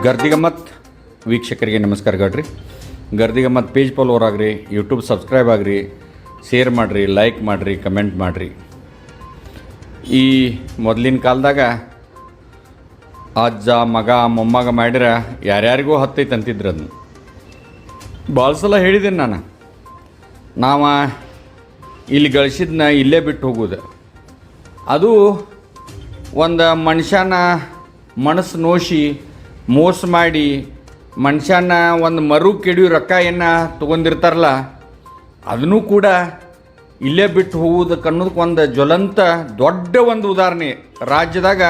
ಗರ್ದಿಗಮ್ಮತ್ ವೀಕ್ಷಕರಿಗೆ ನಮಸ್ಕಾರ ಗಡ್ರಿ. Gardigammat page follower ಆಗ್ರಿ, YouTube subscribe ಆಗ್ರಿ, share ಮಾಡಿರಿ, ಲೈಕ್ ಮಾಡಿರಿ, ಕಮೆಂಟ್ ಮಾಡಿರಿ. ಈ ಮೊದಲಿನ ಕಾಲದಾಗ ಅಜ್ಜ ಮಗ ಮೊಮ್ಮಗ ಮಾಡಿರ ಯಾರ್ಯಾರಿಗೂ ಹತ್ತೈತೆ ಅಂತಿದ್ರು. ಅದನ್ನು ಭಾಳ ಸಲ ಹೇಳಿದ್ದೀನಿ ನಾನು. ನಾವು ಇಲ್ಲಿ ಗಳಿಸಿದ್ನ ಇಲ್ಲೇ ಬಿಟ್ಟು ಹೋಗೋದು, ಅದು ಒಂದು ಮನುಷ್ಯನ ಮನಸ್ಸು ನೋಯಿಸಿ ಮೋಸ ಮಾಡಿ ಮನುಷ್ಯನ ಒಂದು ಮರು ಕೆಡಿಯೋ ರೊಕ್ಕ ಏನು ತೊಗೊಂಡಿರ್ತಾರಲ್ಲ, ಅದನ್ನೂ ಕೂಡ ಇಲ್ಲೇ ಬಿಟ್ಟು ಹೋಗೋದಕ್ಕೆ ಅನ್ನೋದಕ್ಕೆ ಒಂದು ಜ್ವಲಂತ ದೊಡ್ಡ ಒಂದು ಉದಾಹರಣೆ ರಾಜ್ಯದಾಗ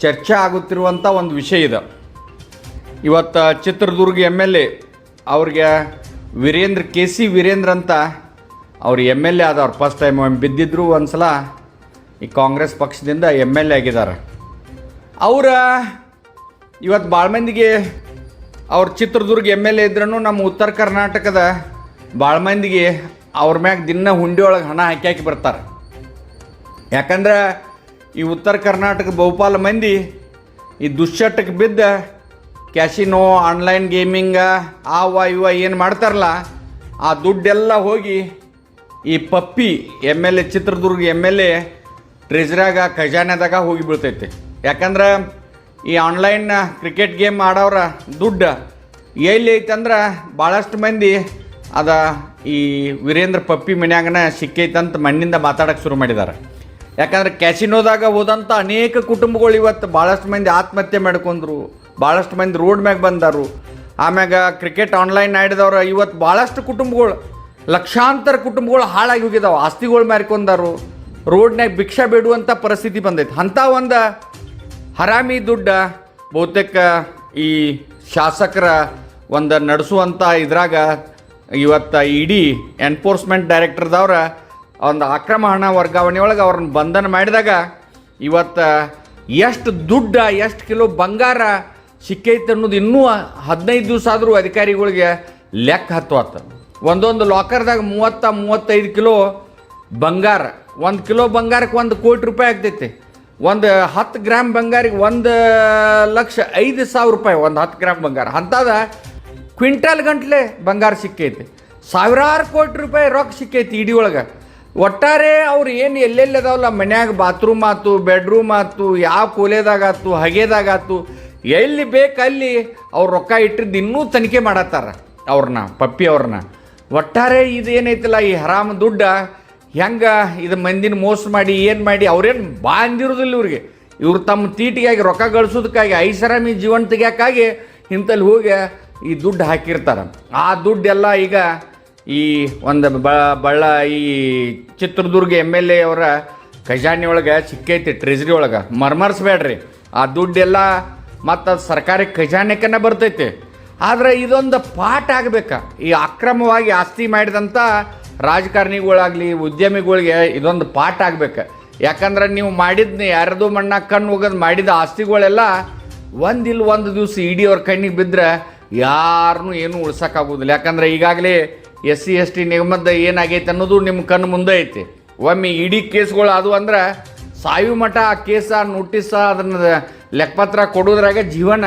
ಚರ್ಚೆ ಆಗುತ್ತಿರುವಂಥ ಒಂದು ವಿಷಯ ಇದೆ. ಇವತ್ತು ಚಿತ್ರದುರ್ಗ MLA ಅವ್ರಿಗೆ ವೀರೇಂದ್ರ ಅಂತ ಅವ್ರು MLA ಆದವ್ರು. ಫಸ್ಟ್ ಟೈಮ್ ಬಿದ್ದಿದ್ರು ಒಂದು ಸಲ ಈ ಕಾಂಗ್ರೆಸ್ ಪಕ್ಷದಿಂದ MLA ಆಗಿದ್ದಾರೆ. ಅವರ ಇವತ್ತು ಭಾಳ ಮಂದಿಗೆ ಅವ್ರ ಚಿತ್ರದುರ್ಗ MLA ಇದ್ರೂ ನಮ್ಮ ಉತ್ತರ ಕರ್ನಾಟಕದ ಭಾಳ ಮಂದಿಗೆ ಅವ್ರ ಮ್ಯಾಗ ದಿನ ಹುಂಡಿ ಒಳಗೆ ಹಣ ಹಾಕಿ ಬರ್ತಾರೆ. ಯಾಕಂದ್ರೆ ಈ ಉತ್ತರ ಕರ್ನಾಟಕ ಬಹುಪಾಲ ಮಂದಿ ಈ ದುಶ್ಚಟಕ್ಕೆ ಬಿದ್ದ ಕ್ಯಾಸಿನೋ, ಆನ್ಲೈನ್ ಗೇಮಿಂಗ ಇವ ಏನು ಮಾಡ್ತಾರಲ್ಲ, ಆ ದುಡ್ಡೆಲ್ಲ ಹೋಗಿ ಈ ಪಪ್ಪಿ MLA ಚಿತ್ರದುರ್ಗ MLA ಟ್ರೆಜರಾಗ ಖಜಾನೆದಾಗ ಹೋಗಿ ಬೀಳ್ತೈತೆ. ಯಾಕಂದ್ರೆ ಈ ಆನ್ಲೈನ್ ಕ್ರಿಕೆಟ್ ಗೇಮ್ ಆಡೋರ ದುಡ್ಡು ಎಲ್ಲಿ ಐತಂದ್ರೆ ಭಾಳಷ್ಟು ಮಂದಿ ಅದ ಈ ವೀರೇಂದ್ರ ಪಪ್ಪಿ ಮನ್ಯಾಗನ ಸಿಕ್ಕೈತಂತ ಮಣ್ಣಿಂದ ಮಾತಾಡೋಕ್ಕೆ ಶುರು ಮಾಡಿದ್ದಾರೆ. ಯಾಕಂದ್ರೆ ಕ್ಯಾಸಿನೋದಾಗ ಹೋದಂಥ ಅನೇಕ ಕುಟುಂಬಗಳು ಇವತ್ತು ಭಾಳಷ್ಟು ಮಂದಿ ಆತ್ಮಹತ್ಯೆ ಮಾಡ್ಕೊಂಡ್ರು, ಭಾಳಷ್ಟು ಮಂದಿ ರೋಡ್ ಮ್ಯಾಗ ಬಂದರು. ಆಮ್ಯಾಗ ಕ್ರಿಕೆಟ್ ಆನ್ಲೈನ್ ಆಡಿದವ್ರು ಇವತ್ತು ಭಾಳಷ್ಟು ಕುಟುಂಬಗಳು, ಲಕ್ಷಾಂತರ ಕುಟುಂಬಗಳು ಹಾಳಾಗಿ ಹೋಗಿದ್ದಾವೆ, ಆಸ್ತಿಗಳು ಮಾರ್ಕೊಂಡಾರು, ರೋಡ್ನಾಗ ಭಿಕ್ಷಾ ಬೇಡುವಂಥ ಪರಿಸ್ಥಿತಿ ಬಂದೈತೆ. ಅಂಥ ಒಂದು ಹರಾಮಿ ದುಡ್ಡ ಬಹುತೇಕ ಈ ಶಾಸಕರ ಒಂದು ನಡೆಸುವಂಥ ಇದ್ರಾಗ ಇವತ್ತು ಇಡೀ ಎನ್ಫೋರ್ಸ್ಮೆಂಟ್ ಡೈರೆಕ್ಟರ್ದವ್ರ ಒಂದು ಅಕ್ರಮ ಹಣ ವರ್ಗಾವಣೆ ಒಳಗೆ ಅವ್ರನ್ನ ಬಂಧನ ಮಾಡಿದಾಗ ಇವತ್ತು ಎಷ್ಟು ದುಡ್ಡ, ಎಷ್ಟು ಕಿಲೋ ಬಂಗಾರ ಸಿಕ್ಕೈತೆ ಅನ್ನೋದು ಇನ್ನೂ 15 ದಿವಸ ಆದರೂ ಅಧಿಕಾರಿಗಳಿಗೆ ಲೆಕ್ಕ ಹತ್ತು. ಒಂದೊಂದು ಲಾಕರ್ದಾಗ 30-35 ಕಿಲೋ ಬಂಗಾರ. 1 ಕಿಲೋ ಬಂಗಾರಕ್ಕೆ 1 ಕೋಟಿ ರೂಪಾಯಿ ಆಗ್ತೈತೆ. ಒಂದು 10 ಗ್ರಾಮ್ ಬಂಗಾರಿಗೆ 1,05,000 ರೂಪಾಯಿ. ಒಂದು 10 ಗ್ರಾಮ್ ಬಂಗಾರ ಅಂಥದ ಕ್ವಿಂಟಲ್ ಗಂಟ್ಲೆ ಬಂಗಾರ ಸಿಕ್ಕೈತಿ. ಸಾವಿರಾರು ಕೋಟಿ ರೂಪಾಯಿ ರೊಕ್ಕ ಸಿಕ್ಕೈತಿ ಇಡೀ ಒಳಗೆ. ಒಟ್ಟಾರೆ ಅವ್ರು ಏನು ಎಲ್ಲೆಲ್ಲಿ ಅದಾವಲ್ಲ ಮನ್ಯಾಗ, ಬಾತ್ರೂಮ್ ಆಯ್ತು, ಬೆಡ್ರೂಮ್ ಆಯ್ತು, ಯಾವ ಕೋಲೆದಾಗಾಯ್ತು, ಹಗೆದಾಗಾಯ್ತು, ಎಲ್ಲಿ ಬೇಕಲ್ಲಿ ಅವ್ರು ರೊಕ್ಕ ಇಟ್ಟಿದ್ದು ಇನ್ನೂ ತನಿಖೆ ಮಾಡತ್ತಾರ ಅವ್ರನ್ನ, ಪಪ್ಪಿ ಅವ್ರನ್ನ. ಒಟ್ಟಾರೆ ಇದು ಏನೈತಿಲ್ಲ, ಈ ಹರಾಮ ದುಡ್ಡ ಹೆಂಗೆ ಇದು ಮಂದಿನ ಮೋಸ ಮಾಡಿ ಏನು ಮಾಡಿ ಅವ್ರೇನು ಅಂದಿರೋದಿಲ್ಲ ಇವ್ರಿಗೆ. ಇವ್ರು ತಮ್ಮ ತೀಟಿಗಾಗಿ ರೊಕ್ಕ ಗಳಿಸೋದಕ್ಕಾಗಿ ಐಷಾರಾಮಿ ಜೀವನ ತೆಗಿಯೋಕ್ಕಾಗಿ ಇಂಥಲ್ಲಿ ಹೋಗಿ ಈ ದುಡ್ಡು ಹಾಕಿರ್ತಾರೆ. ಆ ದುಡ್ಡೆಲ್ಲ ಈಗ ಈ ಒಂದು ಈ ಚಿತ್ರದುರ್ಗ MLA ಅವರ ಖಜಾನೆ ಒಳಗೆ ಸಿಕ್ಕೈತಿ, ಟ್ರೆಜರಿ ಒಳಗೆ. ಮರ್ಮರ್ಸ್ಬೇಡ್ರಿ, ಆ ದುಡ್ಡೆಲ್ಲ ಮತ್ತು ಅದು ಸರ್ಕಾರಿ ಖಜಾನೆಕನ್ನ ಬರ್ತೈತೆ. ಆದರೆ ಇದೊಂದು ಪಾಠ ಆಗಬೇಕಾ, ಈ ಅಕ್ರಮವಾಗಿ ಆಸ್ತಿ ಮಾಡಿದಂಥ ರಾಜಕಾರಣಿಗಳಾಗಲಿ ಉದ್ಯಮಿಗಳಿಗೆ ಇದೊಂದು ಪಾಠ ಆಗ್ಬೇಕು. ಯಾಕಂದ್ರೆ ನೀವು ಮಾಡಿದ್ನ ಯಾರದೋ ಮಣ್ಣಾಗ ಕಣ್ಣು ಹೋಗೋದು ಮಾಡಿದ ಆಸ್ತಿಗಳೆಲ್ಲ ಒಂದು ದಿವಸ ಇಡೀ ಅವ್ರ ಕಣ್ಣಿಗೆ ಬಿದ್ದರೆ ಯಾರನ್ನೂ ಏನೂ ಉಳ್ಸೋಕ್ಕಾಗೋದಿಲ್ಲ. ಯಾಕಂದ್ರೆ ಈಗಾಗಲೇ SC ST ನಿಗಮದ ಏನಾಗೈತೆ ಅನ್ನೋದು ನಿಮ್ಮ ಕಣ್ಣು ಮುಂದೆ ಐತಿ. ಒಮ್ಮೆ ಇಡೀ ಕೇಸ್ಗಳು ಅದು ಅಂದ್ರೆ ಸಾಯು ಮಠ ಆ ಕೇಸ, ನೋಟಿಸ, ಅದನ್ನು ಲೆಕ್ಕಪತ್ರ ಕೊಡೋದ್ರಾಗ ಜೀವನ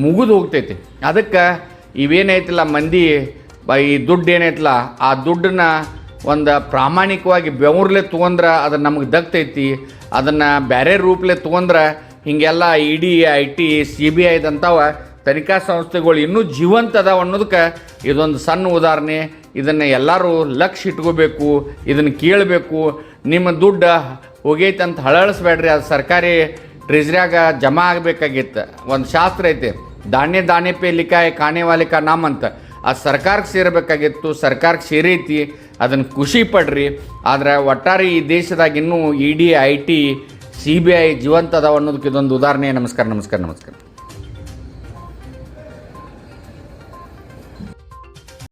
ಮುಗಿದು ಹೋಗ್ತೈತಿ. ಅದಕ್ಕೆ ಇವೇನೈತಿಲ್ಲ ಮಂದಿ ಈ ದುಡ್ಡು ಏನೈತಲ್ಲ, ಆ ದುಡ್ಡನ್ನ ಒಂದು ಪ್ರಾಮಾಣಿಕವಾಗಿ ಬೆವರ್ಲೆ ತೊಗೊಂಡ್ರೆ ಅದು ನಮಗೆ ದಕ್ತೈತಿ. ಅದನ್ನು ಬೇರೆ ರೂಪಲೆ ತೊಗೊಂಡ್ರೆ ಹೀಗೆಲ್ಲ ED, IT, CBI ಇದಂಥವ ತನಿಖಾ ಸಂಸ್ಥೆಗಳು ಇನ್ನೂ ಜೀವಂತ ಅದಾವ ಅನ್ನೋದಕ್ಕೆ ಇದೊಂದು ಸಣ್ಣ ಉದಾಹರಣೆ. ಇದನ್ನು ಎಲ್ಲರೂ ಲಕ್ಷ್ಯ ಇಟ್ಕೋಬೇಕು, ಇದನ್ನು ಕೇಳಬೇಕು. ನಿಮ್ಮ ದುಡ್ಡು ಹೋಗೈತೆ ಅಂತ ಹಳಳಿಸ್ಬೇಡ್ರಿ, ಅದು ಸರ್ಕಾರಿ ಟ್ರೆಜರಿಯಾಗ ಜಮಾ ಆಗಬೇಕಾಗಿತ್ತು. ಒಂದು ಶಾಸ್ತ್ರ ಐತೆ, ದಾನೆ ಪೇ ಲಿಖಾಯ್ ಖಾನೆ ವಾಲೆ ಕಾ ನಾಮ್ ಅಂತ. ಅದು ಸರ್ಕಾರಕ್ಕೆ ಸೇರಬೇಕಾಗಿತ್ತು, ಸರ್ಕಾರಕ್ಕೆ ಸೇರೈತಿ, ಅದನ್ನು ಖುಷಿ ಪಡ್ರಿ. ಆದರೆ ಒಟ್ಟಾರೆ ಈ ದೇಶದಾಗ ಇನ್ನೂ ED, IT, CBI ಜೀವಂತ ಅದಾವ ಅನ್ನೋದಕ್ಕೆ ಇದೊಂದು ಉದಾಹರಣೆ. ನಮಸ್ಕಾರ.